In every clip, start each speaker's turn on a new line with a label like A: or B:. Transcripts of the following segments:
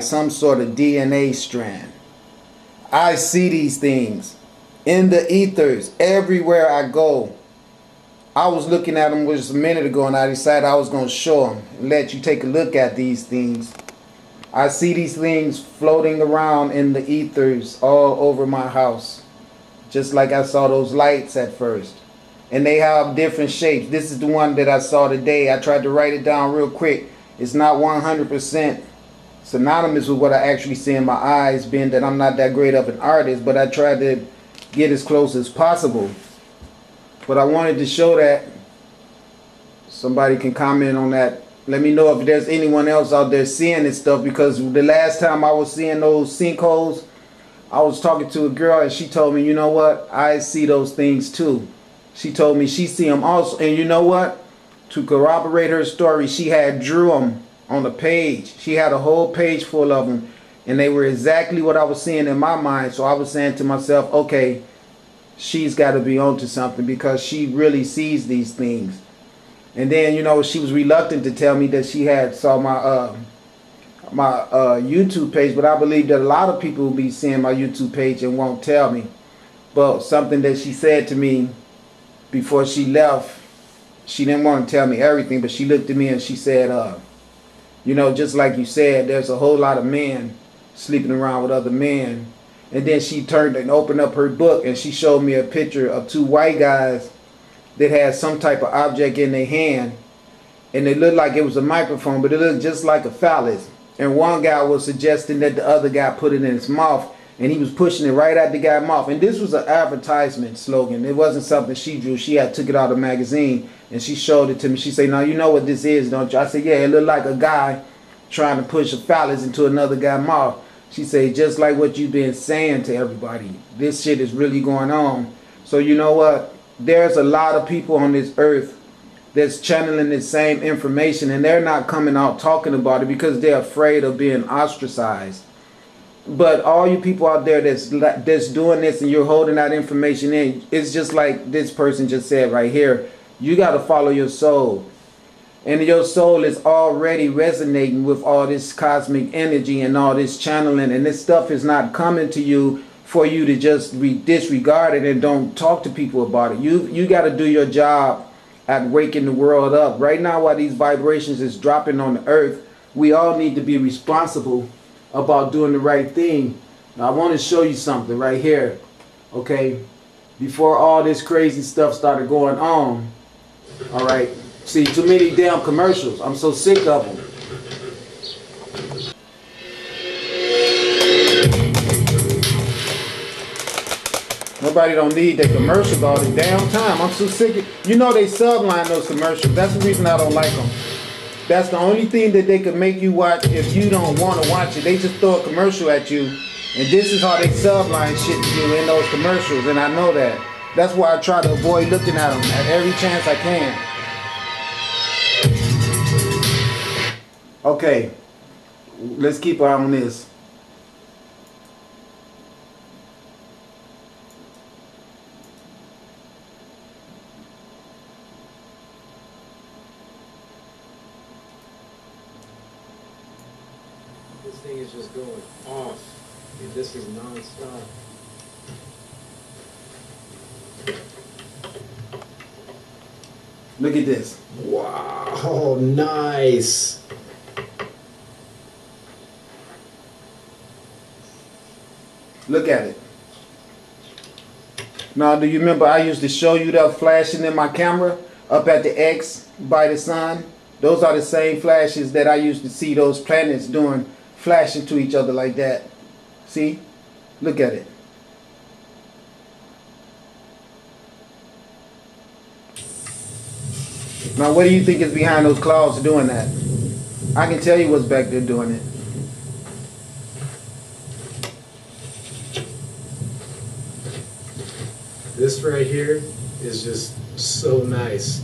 A: some sort of DNA strand. I see these things in the ethers everywhere I go. I was looking at them just a minute ago and I decided I was going to show them and let you take a look at these things. I see these things floating around in the ethers all over my house. Just like I saw those lights at first. And they have different shapes. This is the one that I saw today. I tried to write it down real quick. It's not 100% synonymous with what I actually see in my eyes, being that I'm not that great of an artist, but I tried to get as close as possible. But I wanted to show that. Somebody can comment on that. Let me know if there's anyone else out there seeing this stuff, because the last time I was seeing those sinkholes, I was talking to a girl and she told me, you know what, I see those things too. She told me she see them also. And you know what? To corroborate her story, she had drew them on a page. She had a whole page full of them. And they were exactly what I was seeing in my mind. So I was saying to myself, okay, she's got to be onto something, because she really sees these things. And then, you know, she was reluctant to tell me that she had saw my YouTube page. But I believe that a lot of people will be seeing my YouTube page and won't tell me. But something that she said to me before she left, she didn't want to tell me everything, but she looked at me and she said, you know, just like you said, there's a whole lot of men sleeping around with other men. And then she turned and opened up her book and she showed me a picture of two white guys that had some type of object in their hand. And it looked like it was a microphone, but it looked just like a phallus. And one guy was suggesting that the other guy put it in his mouth, and he was pushing it right at the guy's mouth. And this was an advertisement slogan. It wasn't something she drew. She had took it out of a magazine and she showed it to me. She said, now you know what this is, don't you? I said, yeah, it looked like a guy trying to push a phallus into another guy's mouth. She said, just like what you've been saying to everybody, this shit is really going on. So you know what? There's a lot of people on this earth that's channeling the same information, and they're not coming out talking about it because they're afraid of being ostracized. But all you people out there that's doing this and you're holding that information in, it's just like this person just said right here. You got to follow your soul. And your soul is already resonating with all this cosmic energy and all this channeling. And this stuff is not coming to you for you to just disregard it and don't talk to people about it. You got to do your job at waking the world up. Right now, while these vibrations is dropping on the earth, we all need to be responsible about doing the right thing. Now, I want to show you something right here. Okay, before all this crazy stuff started going on. All right, see, too many damn commercials. I'm so sick of them. Nobody don't need that commercials all the damn time. I'm so sick of, you know, they subline those commercials. That's the reason I don't like them. That's the only thing that they can make you watch if you don't want to watch it. They just throw a commercial at you, and this is how they subline shit to you in those commercials, and I know that. That's why I try to avoid looking at them at every chance I can. Okay, let's keep our eye on this.
B: This thing is just going off. And this is non-stop.
A: Look at this.
B: Wow, nice.
A: Look at it. Now, do you remember I used to show you that flashing in my camera up at the X by the sun? Those are the same flashes that I used to see those planets doing, flashing to each other like that. See? Look at it. Now, what do you think is behind those clouds doing that? I can tell you what's back there doing it.
B: This right here is just so nice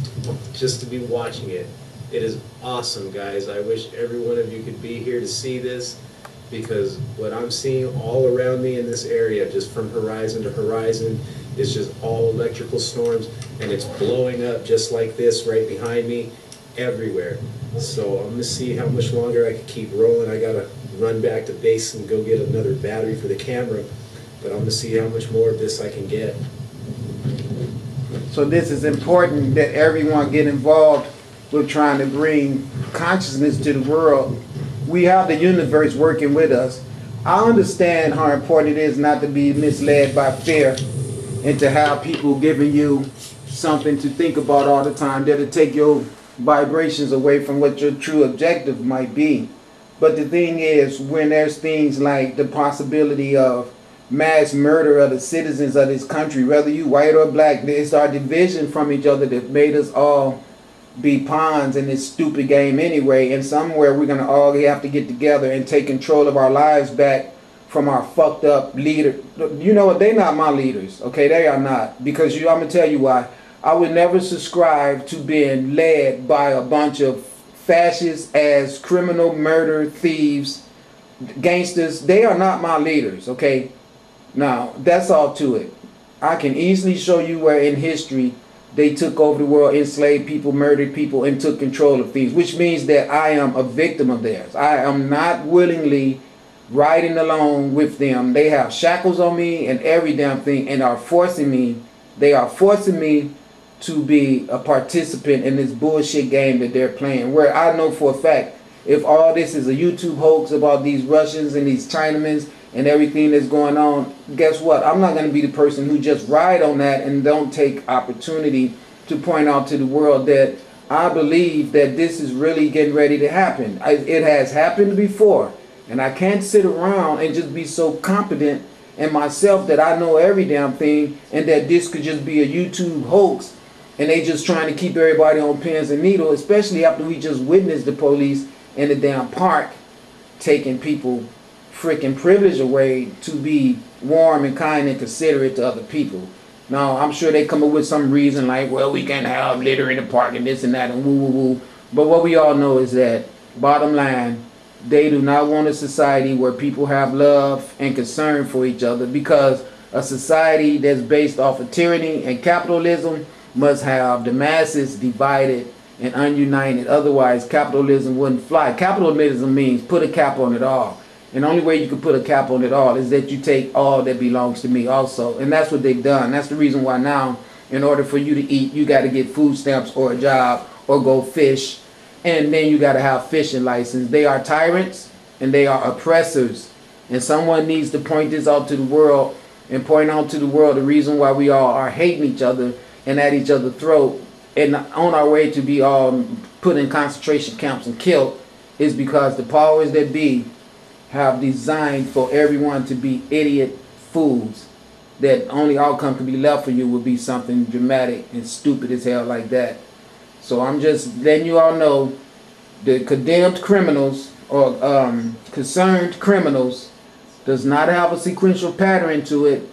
B: just to be watching it. It is awesome, guys. I wish every one of you could be here to see this, because what I'm seeing all around me in this area, just from horizon to horizon, is just all electrical storms, and it's blowing up just like this right behind me everywhere. So I'm gonna see how much longer I can keep rolling. I gotta run back to base and go get another battery for the camera. But I'm gonna see how much more of this I can get.
A: So this is important that everyone get involved with trying to bring consciousness to the world. We have the universe working with us. I understand how important it is not to be misled by fear and to have people giving you something to think about all the time that'll take your vibrations away from what your true objective might be. But the thing is, when there's things like the possibility of mass murder of the citizens of this country, whether you white or black, it's our division from each other that made us all be pawns in this stupid game anyway, and somewhere we're gonna all have to get together and take control of our lives back from our fucked up leader. You know what? They're not my leaders, okay? They are not. Because I'm gonna tell you why. I would never subscribe to being led by a bunch of fascists as criminal, murder, thieves, gangsters. They are not my leaders, okay? Now, that's all to it. I can easily show you where in history they took over the world, enslaved people, murdered people, and took control of things, which means that I am a victim of theirs. I am not willingly riding along with them. They have shackles on me and every damn thing, and are forcing me. They are forcing me to be a participant in this bullshit game that they're playing, where I know for a fact, if all this is a YouTube hoax about these Russians and these Chinamans and everything that's going on, guess what? I'm not going to be the person who just ride on that and don't take opportunity to point out to the world that I believe that this is really getting ready to happen. It has happened before, and I can't sit around and just be so confident in myself that I know every damn thing and that this could just be a YouTube hoax and they just trying to keep everybody on pins and needles, especially after we just witnessed the police in the damn park taking people freaking privilege away to be warm and kind and considerate to other people. Now, I'm sure they come up with some reason like, well, we can't have litter in the park and this and that and woo woo woo. But what we all know is that, bottom line, they do not want a society where people have love and concern for each other, because a society that's based off of tyranny and capitalism must have the masses divided and ununited. Otherwise, capitalism wouldn't fly. Capitalism means put a cap on it all. And the only way you can put a cap on it all is that you take all that belongs to me also. And that's what they've done. That's the reason why now, in order for you to eat, you got to get food stamps or a job or go fish. And then you got to have fishing license. They are tyrants and they are oppressors. And someone needs to point this out to the world and point out to the world the reason why we all are hating each other and at each other's throat and on our way to be all put in concentration camps and killed is because the powers that be have designed for everyone to be idiot fools. That only outcome could be left for you would be something dramatic and stupid as hell like that. So I'm just letting you all know the condemned criminals or concerned criminals does not have a sequential pattern to it,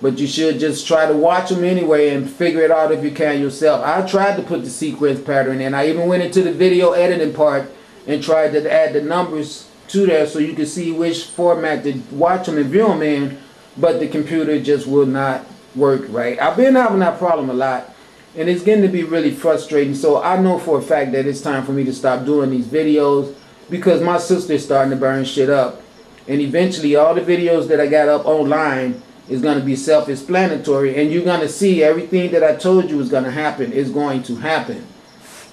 A: but you should just try to watch them anyway and figure it out if you can yourself. I tried to put the sequence pattern in. I even went into the video editing part and tried to add the numbers to there so you can see which format to watch them and view them in, but the computer just will not work right. I've been having that problem a lot, and it's getting to be really frustrating. So I know for a fact that it's time for me to stop doing these videos because my sister's starting to burn shit up, and eventually all the videos that I got up online is going to be self-explanatory, and you're going to see everything that I told you was going to happen is going to happen.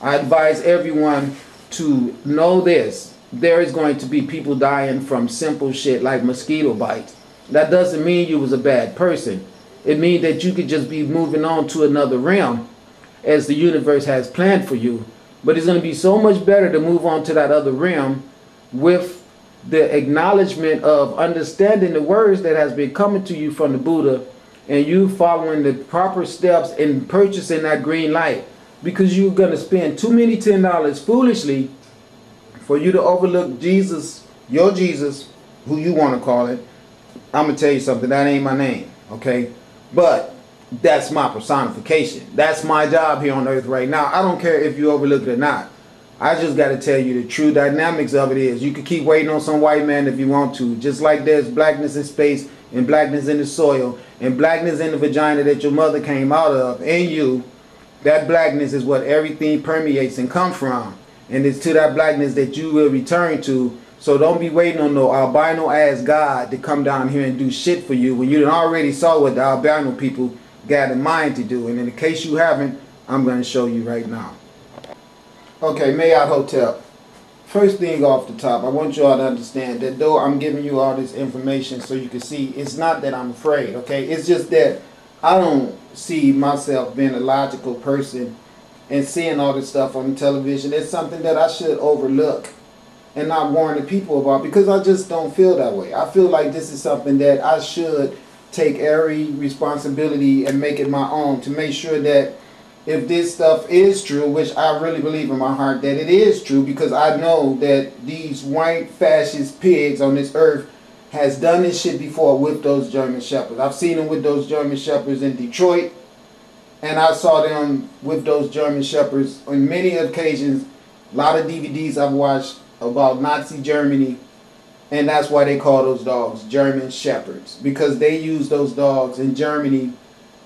A: I advise everyone to know this. There is going to be people dying from simple shit like mosquito bites. That doesn't mean you was a bad person. It means that you could just be moving on to another realm as the universe has planned for you. But it's going to be so much better to move on to that other realm with the acknowledgement of understanding the words that has been coming to you from the Buddha, and you following the proper steps in purchasing that green light, because you're going to spend too many $10 foolishly for you to overlook Jesus, your Jesus, who you want to call it. I'm going to tell you something, that ain't my name, okay? But that's my personification. That's my job here on earth right now. I don't care if you overlook it or not. I just got to tell you the true dynamics of it is you can keep waiting on some white man if you want to. Just like there's blackness in space and blackness in the soil and blackness in the vagina that your mother came out of and you, that blackness is what everything permeates and comes from. And it's to that blackness that you will return to So don't be waiting on no albino ass God to come down here and do shit for you when you done already saw what the albino people got in mind to do. And in the case you haven't, I'm going to show you right now. Okay, Marriott Hotel. First thing off the top, I want you all to understand that though I'm giving you all this information so you can see, it's not that I'm afraid, okay? It's just that I don't see myself being a logical person and seeing all this stuff on television. It's something that I should overlook and not warn the people about, because I just don't feel that way. I feel like this is something that I should take every responsibility and make it my own, to make sure that if this stuff is true, which I really believe in my heart that it is true, because I know that these white fascist pigs on this earth has done this shit before with those German Shepherds. I've seen them with those German Shepherds in Detroit, and I saw them with those German Shepherds on many occasions. A lot of DVDs I've watched about Nazi Germany, and that's why they call those dogs German Shepherds, because they use those dogs in Germany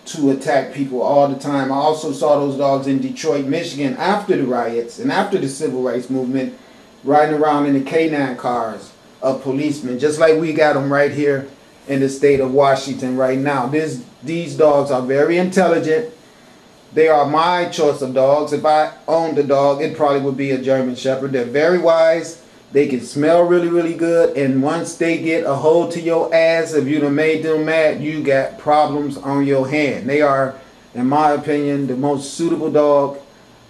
A: to attack people all the time. I also saw those dogs in Detroit, Michigan after the riots and after the civil rights movement, riding around in the K9 cars of policemen, just like we got them right here in the state of Washington right now. These dogs are very intelligent. They are my choice of dogs. If I owned a dog, it probably would be a German Shepherd. They're very wise. They can smell really, really good. And once they get a hold to your ass, if you done made them mad, you got problems on your hand. They are, in my opinion, the most suitable dog.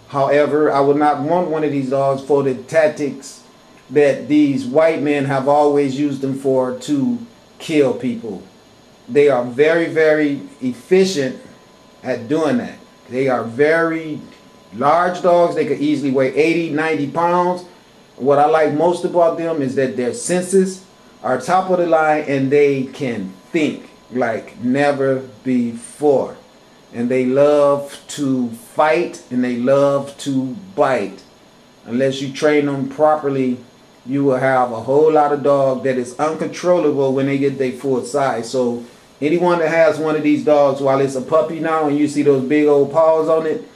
A: However, I would not want one of these dogs for the tactics that these white men have always used them for, to kill people. They are very, very efficient at doing that. They are very large dogs. They could easily weigh 80, 90 pounds. What I like most about them is that their senses are top of the line, and they can think like never before. And they love to fight, and they love to bite. Unless you train them properly, you will have a whole lot of dog that is uncontrollable when they get their full size. So anyone that has one of these dogs while it's a puppy now, and you see those big old paws on it,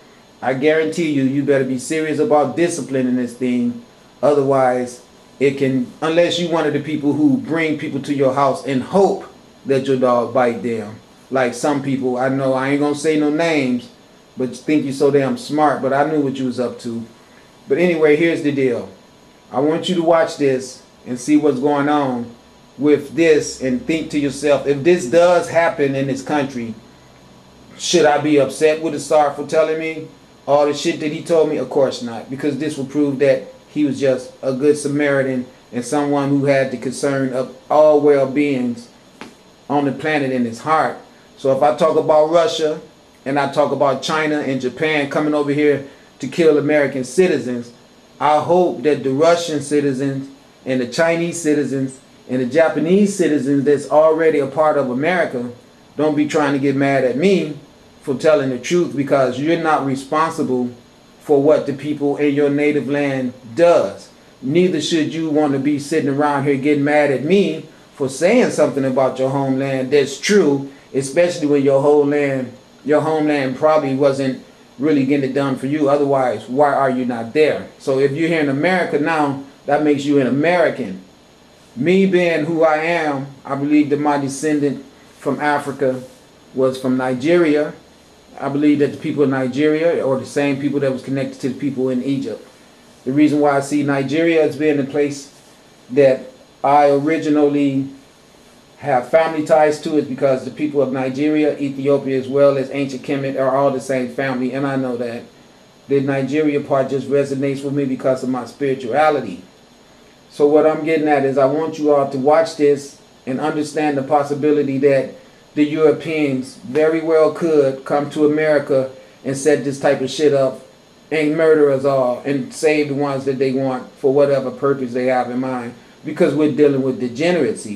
A: I guarantee you, you better be serious about disciplining this thing. Otherwise, it can, unless you one of the people who bring people to your house and hope that your dog bite them. Like some people, I know, I ain't gonna say no names, but think you're so damn smart, but I knew what you was up to. But anyway, here's the deal. I want you to watch this and see what's going on with this, and think to yourself, if this does happen in this country, should I be upset with the Tsar for telling me all the shit that he told me? Of course not, because this will prove that he was just a good Samaritan and someone who had the concern of all well-beings on the planet in his heart. So if I talk about Russia and I talk about China and Japan coming over here to kill American citizens, I hope that the Russian citizens and the Chinese citizens and the Japanese citizens that's already a part of America don't be trying to get mad at me for telling the truth, because you're not responsible for what the people in your native land does. Neither should you want to be sitting around here getting mad at me for saying something about your homeland that's true, especially when your homeland probably wasn't really getting it done for you. Otherwise, why are you not there? So if you're here in America now, that makes you an American. Me being who I am, I believe that my descendant from Africa was from Nigeria. I believe that the people of Nigeria are the same people that was connected to the people in Egypt. The reason why I see Nigeria as being the place that I originally have family ties to is because the people of Nigeria, Ethiopia, as well as ancient Kemet are all the same family, and I know that. The Nigeria part just resonates with me because of my spirituality. So what I'm getting at is I want you all to watch this and understand the possibility that the Europeans very well could come to America and set this type of shit up and murder us all and save the ones that they want for whatever purpose they have in mind, because we're dealing with degeneracy.